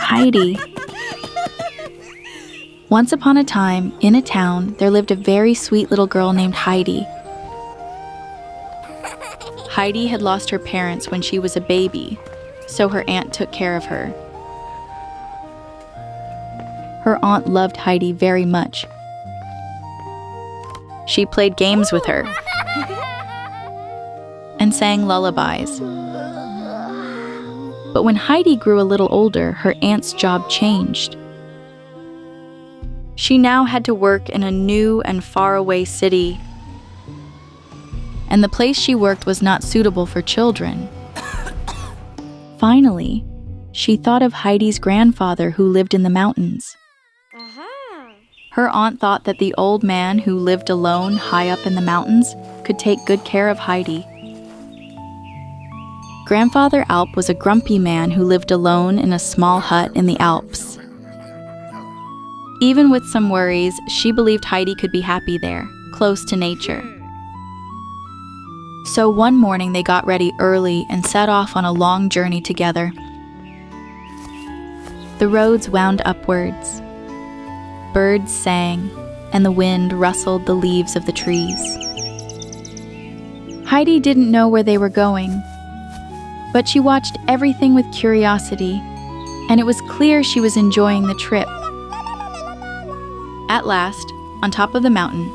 Heidi. Once upon a time, in a town, there lived a very sweet little girl named Heidi. Heidi had lost her parents when she was a baby, so her aunt took care of her. Her aunt loved Heidi very much. She played games with her and sang lullabies. But when Heidi grew a little older, her aunt's job changed. She now had to work in a new and faraway city, and the place she worked was not suitable for children. Finally, she thought of Heidi's grandfather who lived in the mountains. Her aunt thought that the old man who lived alone high up in the mountains could take good care of Heidi. Grandfather Alp was a grumpy man who lived alone in a small hut in the Alps. Even with some worries, she believed Heidi could be happy there, close to nature. So one morning they got ready early and set off on a long journey together. The roads wound upwards. Birds sang, and the wind rustled the leaves of the trees. Heidi didn't know where they were going, but she watched everything with curiosity, and it was clear she was enjoying the trip. At last, on top of the mountain,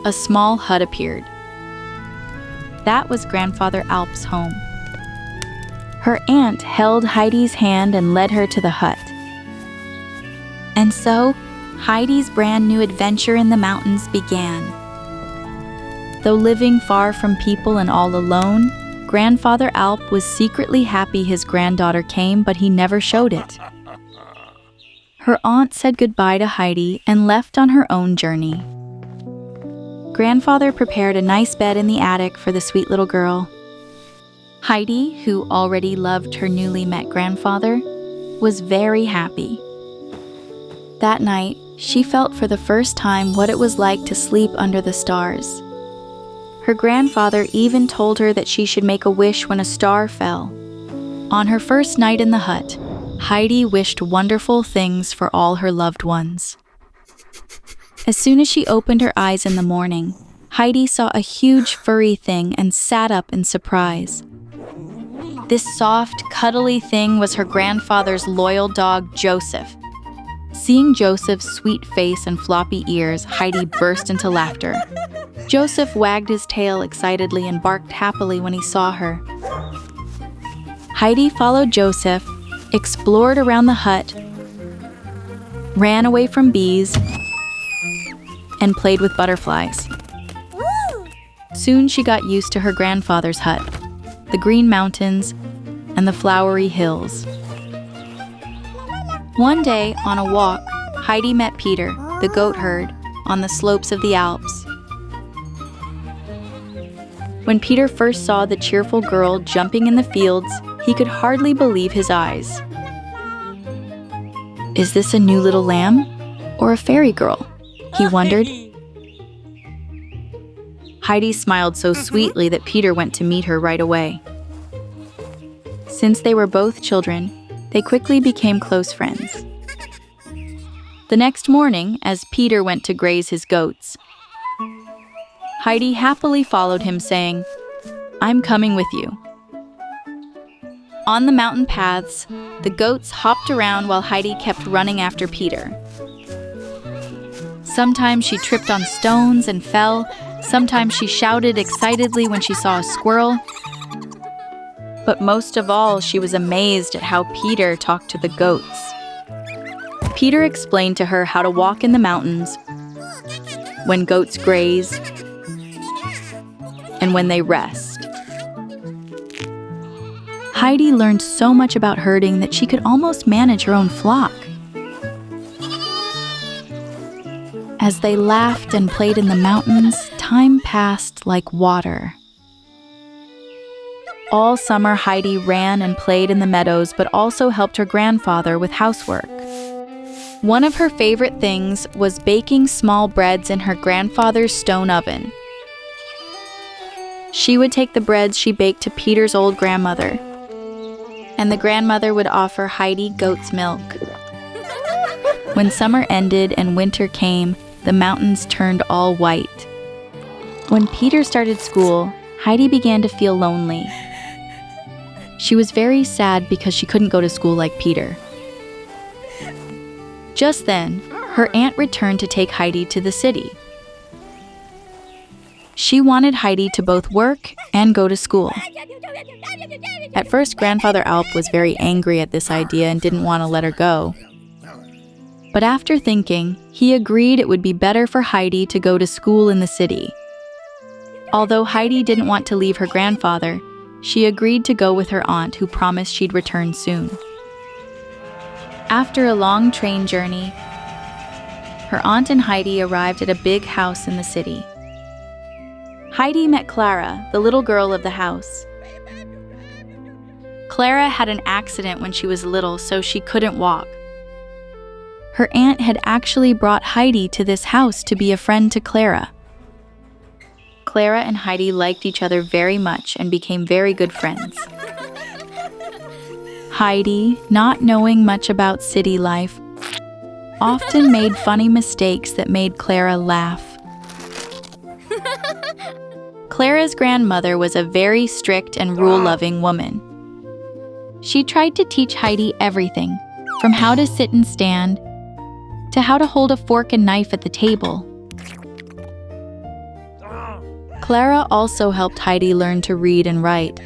a small hut appeared. That was Grandfather Alp's home. Her aunt held Heidi's hand and led her to the hut. And so, Heidi's brand new adventure in the mountains began. Though living far from people and all alone, Grandfather Alp was secretly happy his granddaughter came, but he never showed it. Her aunt said goodbye to Heidi and left on her own journey. Grandfather prepared a nice bed in the attic for the sweet little girl. Heidi, who already loved her newly met grandfather, was very happy. That night, she felt for the first time what it was like to sleep under the stars. Her grandfather even told her that she should make a wish when a star fell. On her first night in the hut, Heidi wished wonderful things for all her loved ones. As soon as she opened her eyes in the morning, Heidi saw a huge furry thing and sat up in surprise. This soft, cuddly thing was her grandfather's loyal dog, Joseph. Seeing Joseph's sweet face and floppy ears, Heidi burst into laughter. Joseph wagged his tail excitedly and barked happily when he saw her. Heidi followed Joseph, explored around the hut, ran away from bees, and played with butterflies. Soon she got used to her grandfather's hut, the green mountains, and the flowery hills. One day, on a walk, Heidi met Peter, the goat herd, on the slopes of the Alps. When Peter first saw the cheerful girl jumping in the fields, he could hardly believe his eyes. Is this a new little lamb or a fairy girl? He wondered. Heidi smiled so sweetly that Peter went to meet her right away. Since they were both children, they quickly became close friends. The next morning, as Peter went to graze his goats, Heidi happily followed him, saying, "I'm coming with you." On the mountain paths, the goats hopped around while Heidi kept running after Peter. Sometimes she tripped on stones and fell. Sometimes she shouted excitedly when she saw a squirrel. But most of all, she was amazed at how Peter talked to the goats. Peter explained to her how to walk in the mountains, when goats graze, and when they rest. Heidi learned so much about herding that she could almost manage her own flock. As they laughed and played in the mountains, time passed like water. All summer, Heidi ran and played in the meadows, but also helped her grandfather with housework. One of her favorite things was baking small breads in her grandfather's stone oven. She would take the breads she baked to Peter's old grandmother, and the grandmother would offer Heidi goat's milk. When summer ended and winter came, the mountains turned all white. When Peter started school, Heidi began to feel lonely. She was very sad because she couldn't go to school like Peter. Just then, her aunt returned to take Heidi to the city. She wanted Heidi to both work and go to school. At first, Grandfather Alp was very angry at this idea and didn't want to let her go. But after thinking, he agreed it would be better for Heidi to go to school in the city. Although Heidi didn't want to leave her grandfather, she agreed to go with her aunt, who promised she'd return soon. After a long train journey, her aunt and Heidi arrived at a big house in the city. Heidi met Clara, the little girl of the house. Clara had an accident when she was little, so she couldn't walk. Her aunt had actually brought Heidi to this house to be a friend to Clara. Clara and Heidi liked each other very much and became very good friends. Heidi, not knowing much about city life, often made funny mistakes that made Clara laugh. Clara's grandmother was a very strict and rule-loving woman. She tried to teach Heidi everything, from how to sit and stand, to how to hold a fork and knife at the table. Clara also helped Heidi learn to read and write.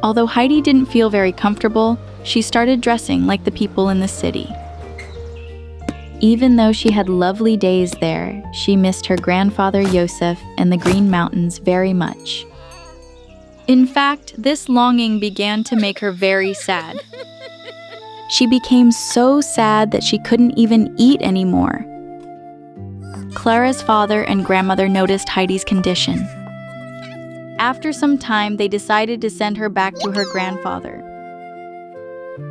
Although Heidi didn't feel very comfortable, she started dressing like the people in the city. Even though she had lovely days there, she missed her grandfather Joseph and the Green Mountains very much. In fact, this longing began to make her very sad. She became so sad that she couldn't even eat anymore. Clara's father and grandmother noticed Heidi's condition. After some time, they decided to send her back to her grandfather.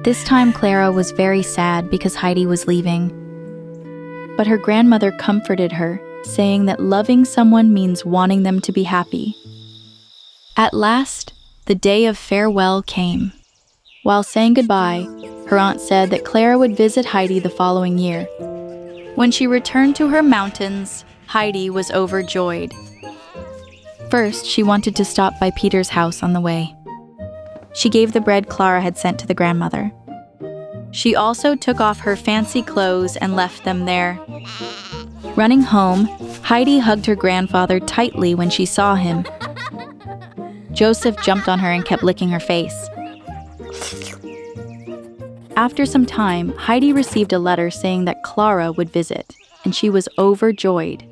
This time, Clara was very sad because Heidi was leaving. But her grandmother comforted her, saying that loving someone means wanting them to be happy. At last, the day of farewell came. While saying goodbye, her aunt said that Clara would visit Heidi the following year. When she returned to her mountains, Heidi was overjoyed. First, she wanted to stop by Peter's house on the way. She gave the bread Clara had sent to the grandmother. She also took off her fancy clothes and left them there. Running home, Heidi hugged her grandfather tightly when she saw him. Joseph jumped on her and kept licking her face. After some time, Heidi received a letter saying that Clara would visit, and she was overjoyed.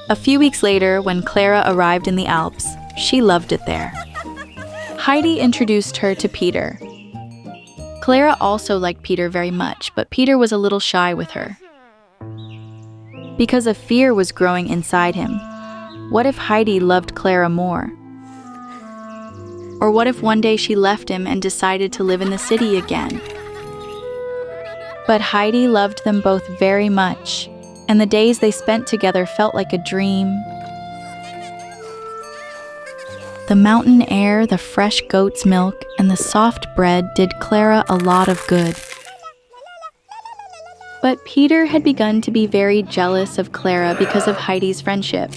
A few weeks later, when Clara arrived in the Alps, she loved it there. Heidi introduced her to Peter. Clara also liked Peter very much, but Peter was a little shy with her. Because a fear was growing inside him. What if Heidi loved Clara more? Or what if one day she left him and decided to live in the city again? But Heidi loved them both very much, and the days they spent together felt like a dream. The mountain air, the fresh goat's milk, and the soft bread did Clara a lot of good. But Peter had begun to be very jealous of Clara because of Heidi's friendship.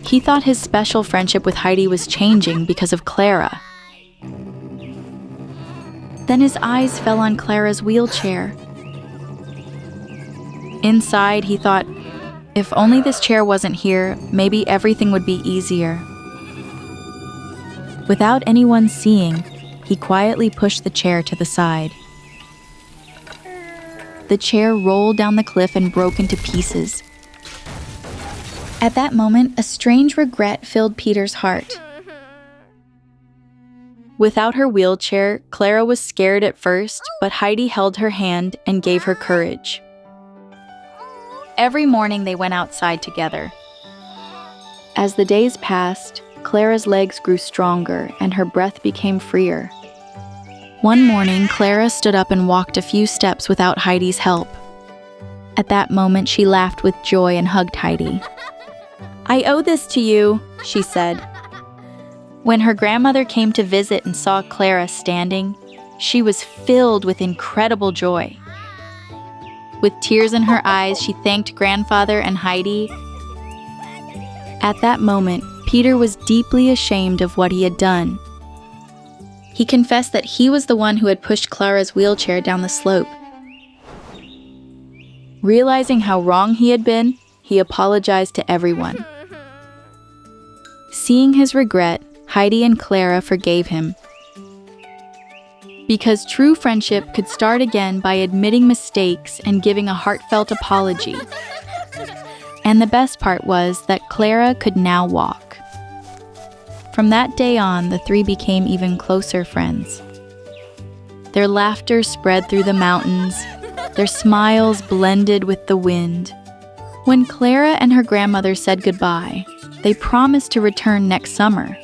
He thought his special friendship with Heidi was changing because of Clara. Then his eyes fell on Clara's wheelchair. Inside, he thought, if only this chair wasn't here, maybe everything would be easier. Without anyone seeing, he quietly pushed the chair to the side. The chair rolled down the cliff and broke into pieces. At that moment, a strange regret filled Peter's heart. Without her wheelchair, Clara was scared at first, but Heidi held her hand and gave her courage. Every morning they went outside together. As the days passed, Clara's legs grew stronger and her breath became freer. One morning, Clara stood up and walked a few steps without Heidi's help. At that moment, she laughed with joy and hugged Heidi. "I owe this to you," she said. When her grandmother came to visit and saw Clara standing, She was filled with incredible joy. With tears in her eyes, she thanked Grandfather and Heidi. At that moment, Peter was deeply ashamed of what he had done. He confessed that he was the one who had pushed Clara's wheelchair down the slope. Realizing how wrong he had been, he apologized to everyone. Seeing his regret, Heidi and Clara forgave him. Because true friendship could start again by admitting mistakes and giving a heartfelt apology. And the best part was that Clara could now walk. From that day on, the three became even closer friends. Their laughter spread through the mountains. Their smiles blended with the wind. When Clara and her grandmother said goodbye, they promised to return next summer.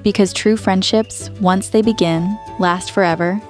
Because true friendships, once they begin, last forever,